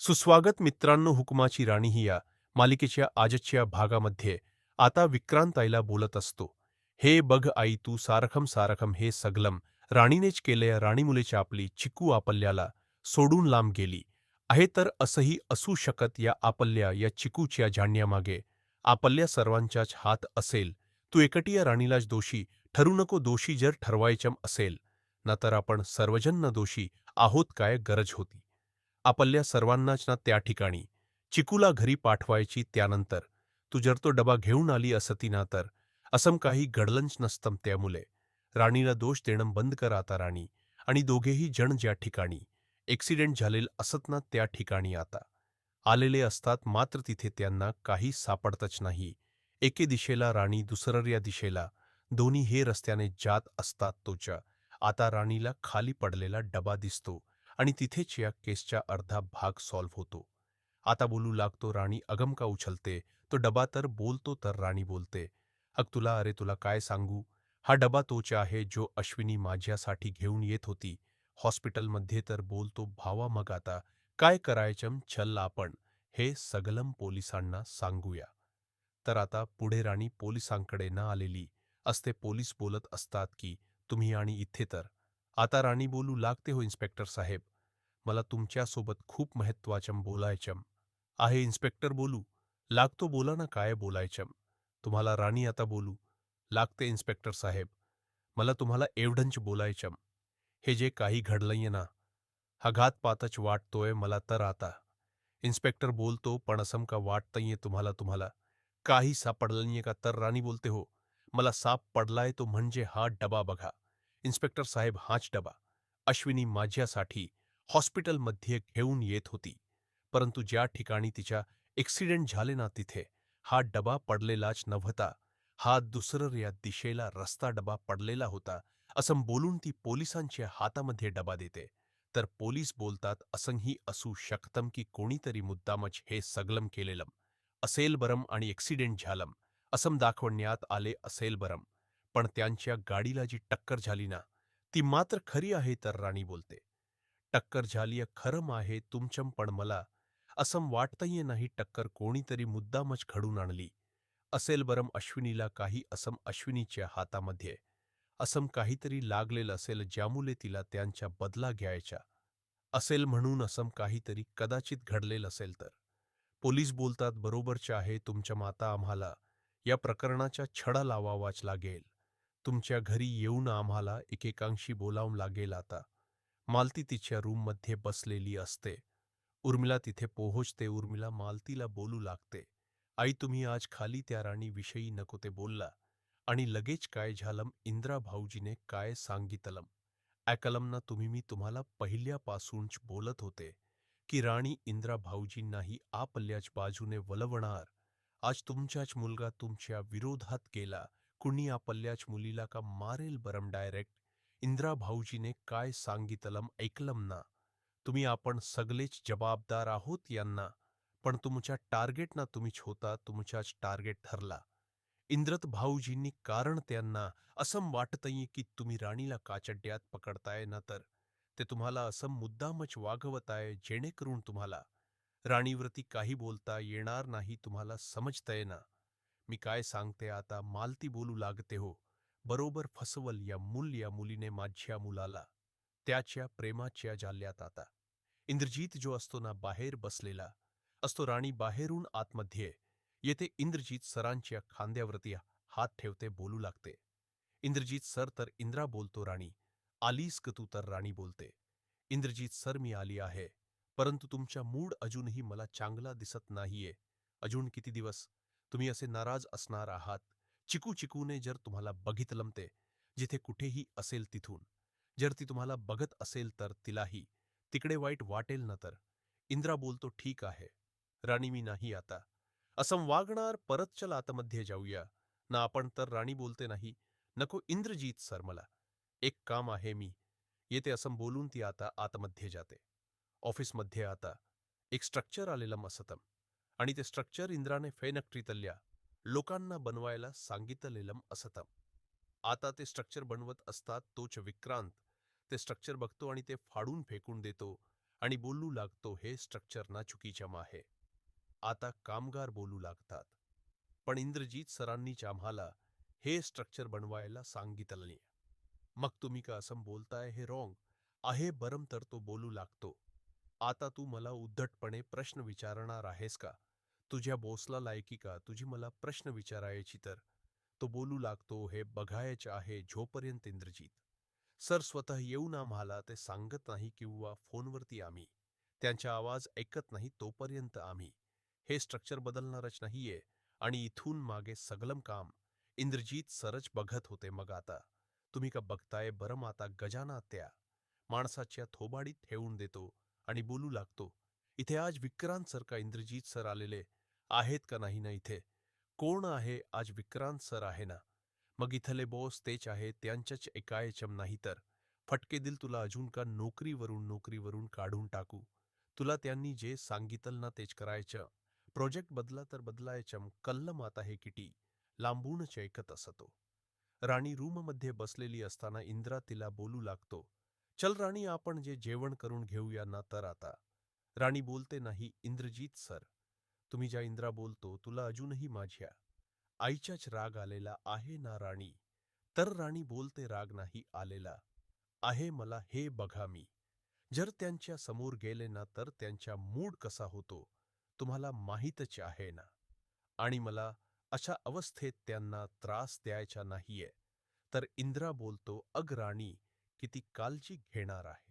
सुस्वागत मित्रांनो, हुकुमाची राणी ही या मालिकेच्या आजच्या भागामध्ये आता विक्रांत आईला बोलत असतो. हे बघ आई, तू सारखम सारखम हे सगलम राणीनेच केलंय. राणी मुलीच्या आपली चिकू आपल्याला सोडून लांब गेली आहे, तर असंही असू शकत. या आपल्या या चिकूच्या जाण्यामागे आपल्या सर्वांचाच हात असेल. तू एकटी या राणीलाच दोषी ठरू नको. दोषी जर ठरवायचं असेल ना, तर आपण सर्वजण दोषी आहोत. काय गरज होती आपल्या सर्वांनाच ना त्या ठिकाणी चिकूला घरी पाठवायची? त्यानंतर तू जर तो डबा घेऊन आली असती ना, तर असं काही घडलंच नसतं. त्यामुळे राणीला दोष देणं बंद कर आता. राणी आणि दोघेही जण ज्या ठिकाणी ॲक्सिडेंट झालेलं असत ना, त्या ठिकाणी आता आलेले असतात. मात्र तिथे त्यांना काही सापडतच नाही. एके दिशेला राणी, दुसऱ्या दिशेला दोन्ही हे रस्त्याने जात असतात. तोच्या आता राणीला खाली पडलेला डबा दिसतो आणि तिथेच या केसचा अर्धा भाग सॉल्व्ह होतो. आता बोलू लागतो राणी. अगम का उछलते तो डबा, तर बोलतो तर राणी बोलते, अरे तुला काय सांगू, हा डबा तोचा आहे जो अश्विनी माझ्यासाठी घेऊन येत होती हॉस्पिटलमध्ये. तर बोलतो भावा, मग आता काय करायचं? चल आपण हे सगलम पोलिसांना सांगूया. तर आता पुढे राणी पोलिसांकडे न आलेली असते. पोलीस बोलत असतात की तुम्ही आणि इथे. तर आता राणी बोलू लागते, हो इन्स्पेक्टर साहेब, मला तुमच्यासोबत खूप महत्वाचं बोलायचं आहे. इन्स्पेक्टर बोलू लागतो, बोला ना, काय बोलायचं तुम्हाला? राणी आता बोलू लागते, इन्स्पेक्टर साहेब, मला तुम्हाला एवढंच बोलायचं, हे जे काही घडलंय ना, हा घातपातच वाटतोय मला तर आता. इन्स्पेक्टर बोलतो, पण असं का वाटतंय तुम्हाला? तुम्हाला काही सापडलं नाहीये का? तर राणी बोलते, हो, मला साप पडलाय तो म्हणजे हा डबा बघा. इन्स्पेक्टर साहेब, हाच डबा अश्विनी माझ्यासाठी हॉस्पिटलमध्ये घेऊन येत होती. परंतु ज्या ठिकाणी तिच्या ॲक्सिडेंट झाले ना, तिथे हा डबा पडलेलाच नव्हता. हा दुसऱ्या दिशेला रस्ता डबा पडलेला होता. असं बोलून ती पोलिसांच्या हातामध्ये डबा देते. तर पोलीस बोलतात, असंही असू शकतं की कोणीतरी मुद्दामच हे सगलम केलेलं असेल बरं आणि ॲक्सिडेंट झालं असं दाखवण्यात आले असेल बरं. पण त्यांच्या गाडीला जी टक्कर झाली ना, ती मात्र खरी आहे. तर राणी बोलते, टक्कर झालीय खरं आहे तुमचं, पण मला असं वाटतंय नाही टक्कर कोणीतरी मुद्दामच घडून आणली असेल बरं. अश्विनीला काही असं अश्विनीच्या हातामध्ये असं काहीतरी लागलेलं असेल, ज्यामुळे तिला त्यांच्या बदला घ्यायचा असेल म्हणून असं काहीतरी कदाचित घडलेलं असेल. तर पोलीस बोलतात, बरोबरचे आहे तुमच्या माता, आम्हाला या प्रकरणाचा छडा लावावाच लागेल. तुमच्या घरी येऊन आम्हाला एकेकांशी बोलावं लागेल. आता मालती तिच्या रूममध्ये बसलेली असते. उर्मिला तिथे पोहोचते. उर्मिला मालतीला बोलू लागते, आई, तुम्ही आज खाली त्या राणीविषयी नको ते बोलला आणि लगेच काय झालं? इंद्रा भाऊजीने काय सांगितलं ऐकलम ना तुम्ही? मी तुम्हाला पहिल्यापासूनच बोलत होते की राणी इंद्रा भाऊजींनाही आपल्याच बाजूने वळवणार. आज तुमचाच मुलगा तुमच्या विरोधात गेला. कुणी आपल्याच मुलीला का मारेल बरं डायरेक्ट? इंद्रा भाऊजीने काय सांगितलं ऐकलम ना तुम्ही? आपण सगळेच जबाबदार आहोत यांना. पण तुमच्या टार्गेट ना तुम्हीच होता, तुमचाच टार्गेट ठरला इंद्रत भाऊजींनी. कारण त्यांना असं वाटतंय की तुम्ही राणीला काचड्यात पकडताय ना, तर ते तुम्हाला असं मुद्दामच वागवताय जेणेकरून तुम्हाला राणीवरती काही बोलता येणार नाही. तुम्हाला समजतंय ना मी काय सांगते? आता मालती बोलू लागते, हो, बरोबर फसवल या मुलीने माझ्या मुलाला त्याच्या प्रेमाच्या जाल्यात. आता इंद्रजीत जो असतो ना, बाहेर बसलेला असतो. राणी बाहेरून आतमध्ये येते. इंद्रजीत सरांच्या खांद्यावरती हात ठेवते. बोलू लागते, इंद्रजीत सर. तर इंद्रा बोलतो, राणी आलीस का तू? तर राणी बोलते, इंद्रजीत सर, मी आली आहे, परंतु तुमचा मूड अजूनही मला चांगला दिसत नाहीये. अजून किती दिवस तुम्ही असे नाराज असणार आहात? चिकूने जर तुम्हाला बघितलं, ते जिथे कुठेही असेल तिथून जर ती तुम्हाला बघत असेल, तर तिलाही तिकडे वाईट वाटेल ना. तर इंद्रा बोलतो, ठीक आहे राणी, मी नाही आता असं वागणार. परत चल आतमध्ये जाऊया ना आपण. तर राणी बोलते, नाही नको इंद्रजीत सर, मला एक काम आहे, मी येते. असं बोलून ती आता आतमध्ये जाते. ऑफिसमध्ये आता एक स्ट्रक्चर आलेलं असतं आणि ते स्ट्रक्चर इंद्राने फॅक्टरीतल्या लोकांना बनवायला सांगितलेलं असतं. आता ते स्ट्रक्चर बनवत असतात. तोच विक्रांत ते स्ट्रक्चर बघतो आणि ते फाडून फेकून देतो आणि बोलू लागतो, हे स्ट्रक्चर ना चुकीचं आहे. आता कामगार बोलू लागतात, पण इंद्रजीत सरांनीच आम्हाला हे स्ट्रक्चर बनवायला सांगितलं नाही. मग तुम्ही का असं बोलताय, हे रॉंग आहे. बरं, तर तो बोलू लागतो, आता तू मला उद्धटपणे प्रश्न विचारणार आहेस का? तुझ्या बॉसला लायकी का तुझी मला प्रश्न विचारायची? तर तो बोलू लागतो, हे बघायचे आहे. जोपर्यंत इंद्रजीत सर स्वतः येऊन आम्हाला ते सांगत नाही किंवा फोनवरती आम्ही त्यांचा आवाज ऐकत नाही, तोपर्यंत आम्ही हे स्ट्रक्चर बदलणारच नाहीये. आणि इथून मागे सगळं काम इंद्रजीत सरच बघत होते. मग आता तुम्ही का बघताय? बरं, आता गजाना त्या माणसाच्या थोबाडीत ठेवून देतो आणि बोलू लागतो, इथे आज विक्रांत सर का इंद्रजीत सर आलेले आहेत का नाही ना? इथे कोण आहे आज? विक्रांत सर आहे ना? मग इथले बॉस तेच आहे, त्यांच्याच ऐकायचं नाही तर फटके दिल तुला. अजून का नोकरीवरून काढून टाकू? तुला त्यांनी जे सांगितलं ना तेच करायचं. प्रोजेक्ट बदला तर बदलायचं. कल्लम आता हे किटी लांबूनच ऐकत असतो. राणी रूममध्ये बसलेली असताना इंद्रा तिला बोलू लागतो, चल राणी, आपण जे जेवण करून घेऊया ना? तर आता राणी बोलते, नाही इंद्रजीत सर, तुम्ही ज्या इंद्रा बोलतो तुला अजूनही माझ्या आईचाच राग आलेला आहे ना राणी? तर राणी बोलते, राग नाही आलेला आहे मला, हे बघा मी जर त्यांच्या समोर गेले ना तर त्यांचा मूड कसा होतो तुम्हाला माहीतच आहे ना. आणि मला अशा अवस्थेत त्यांना त्रास द्यायचा नाहीये. तर इंद्रा बोलतो, अग राणी, किती काळजी घेणार आहे.